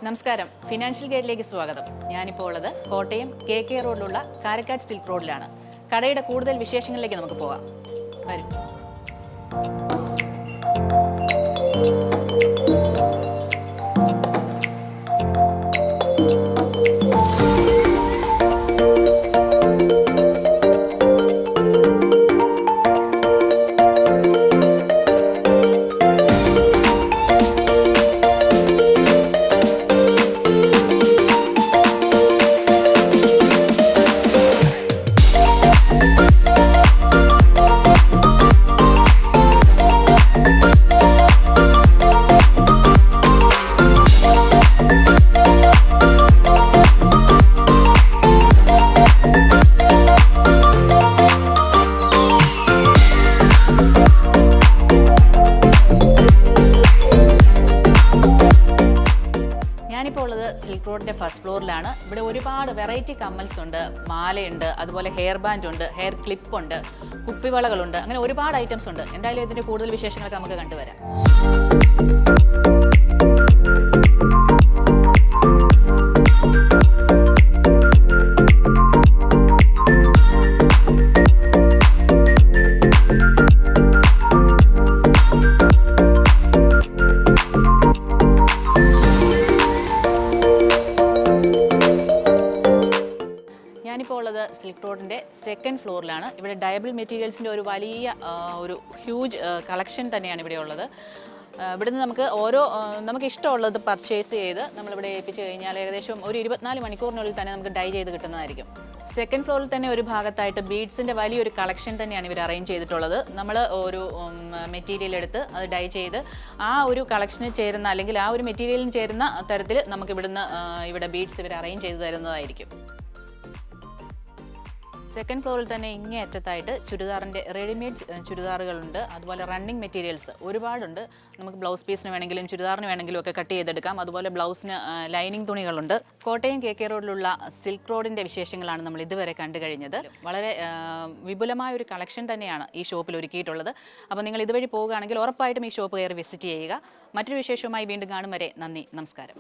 നമസ്കാരം, ഫിനാൻഷ്യൽ ഗൈഡിലേക്ക് സ്വാഗതം. ഞാനിപ്പോൾ ഉള്ളത് കോട്ടയം KK റോഡിലുള്ള കാരക്കാട് സിൽക്ക് റോഡിലാണ്. കടയുടെ കൂടുതൽ വിശേഷങ്ങളിലേക്ക് നമുക്ക് പോകാം. വരും. ഞാനിപ്പോൾ ഉള്ളത് സിൽക്ക് റോഡിൻ്റെ ഫസ്റ്റ് ഫ്ലോറിലാണ്. ഇവിടെ ഒരുപാട് വെറൈറ്റി കമ്മൽസ് ഉണ്ട്, മാലയുണ്ട്, അതുപോലെ ഹെയർ ബാൻഡ് ഉണ്ട്, ഹെയർ ക്ലിപ്പ് ഉണ്ട്, കുപ്പിവളകളുണ്ട്, അങ്ങനെ ഒരുപാട് ഐറ്റംസ് ഉണ്ട്. എന്തായാലും ഇതിൻ്റെ കൂടുതൽ വിശേഷങ്ങളൊക്കെ നമുക്ക് കണ്ടുവരാം. ഞാനിപ്പോൾ ഉള്ളത് സിൽക്ക് റോഡിൻ്റെ സെക്കൻഡ് ഫ്ലോറിലാണ്. ഇവിടെ ഡയബിൾ മെറ്റീരിയൽസിൻ്റെ ഒരു വലിയ ഹ്യൂജ് കളക്ഷൻ തന്നെയാണ് ഇവിടെ ഉള്ളത്. ഇവിടുന്ന് നമുക്ക് ഇഷ്ടമുള്ളത് പർച്ചേസ് ചെയ്ത് നമ്മളിവിടെ ഏൽപ്പിച്ച് കഴിഞ്ഞാൽ ഏകദേശം ഒരു 24 മണിക്കൂറിനുള്ളിൽ തന്നെ നമുക്ക് ഡൈ ചെയ്ത് കിട്ടുന്നതായിരിക്കും. സെക്കൻഡ് ഫ്ലോറിൽ തന്നെ ഒരു ഭാഗത്തായിട്ട് ബീഡ്സിൻ്റെ വലിയൊരു കളക്ഷൻ തന്നെയാണ് ഇവർ അറേഞ്ച് ചെയ്തിട്ടുള്ളത്. നമ്മൾ ഒരു മെറ്റീരിയൽ എടുത്ത് അത് ഡൈ ചെയ്ത് ആ ഒരു കളക്ഷന് ചേരുന്ന അല്ലെങ്കിൽ ആ ഒരു മെറ്റീരിയലിന് ചേരുന്ന തരത്തിൽ നമുക്ക് ഇവിടെ ബീഡ്സ് ഇവർ അറേഞ്ച് ചെയ്ത് തരുന്നതായിരിക്കും. സെക്കൻഡ് ഫ്ലോറിൽ തന്നെ ഇങ്ങേ അറ്റത്തായിട്ട് ചുരിദാറിൻ്റെ റെഡിമെയ്ഡ് ചുരിദാറുകളുണ്ട്, അതുപോലെ റണ്ണിങ് മെറ്റീരിയൽസ് ഒരുപാടുണ്ട്. നമുക്ക് ബ്ലൗസ് പീസിന് വേണമെങ്കിലും ചുരിദാറിന് വേണമെങ്കിലും ഒക്കെ കട്ട് ചെയ്തെടുക്കാം. അതുപോലെ ബ്ലൗസിന് ലൈനിങ് തുണികളുണ്ട്. കോട്ടയം KK റോഡിലുള്ള സിൽക്ക് റോഡിൻ്റെ വിശേഷങ്ങളാണ് നമ്മൾ ഇതുവരെ കണ്ടു കഴിഞ്ഞത്. വളരെ വിപുലമായ ഒരു കളക്ഷൻ തന്നെയാണ് ഈ ഷോപ്പിൽ ഒരുക്കിയിട്ടുള്ളത്. അപ്പോൾ നിങ്ങൾ ഇതുവഴി പോവുകയാണെങ്കിൽ ഉറപ്പായിട്ടും ഈ ഷോപ്പ് കയറി വിസിറ്റ് ചെയ്യുക. മറ്റൊരു വിശേഷവുമായി വീണ്ടും കാണും വരെ നന്ദി, നമസ്കാരം.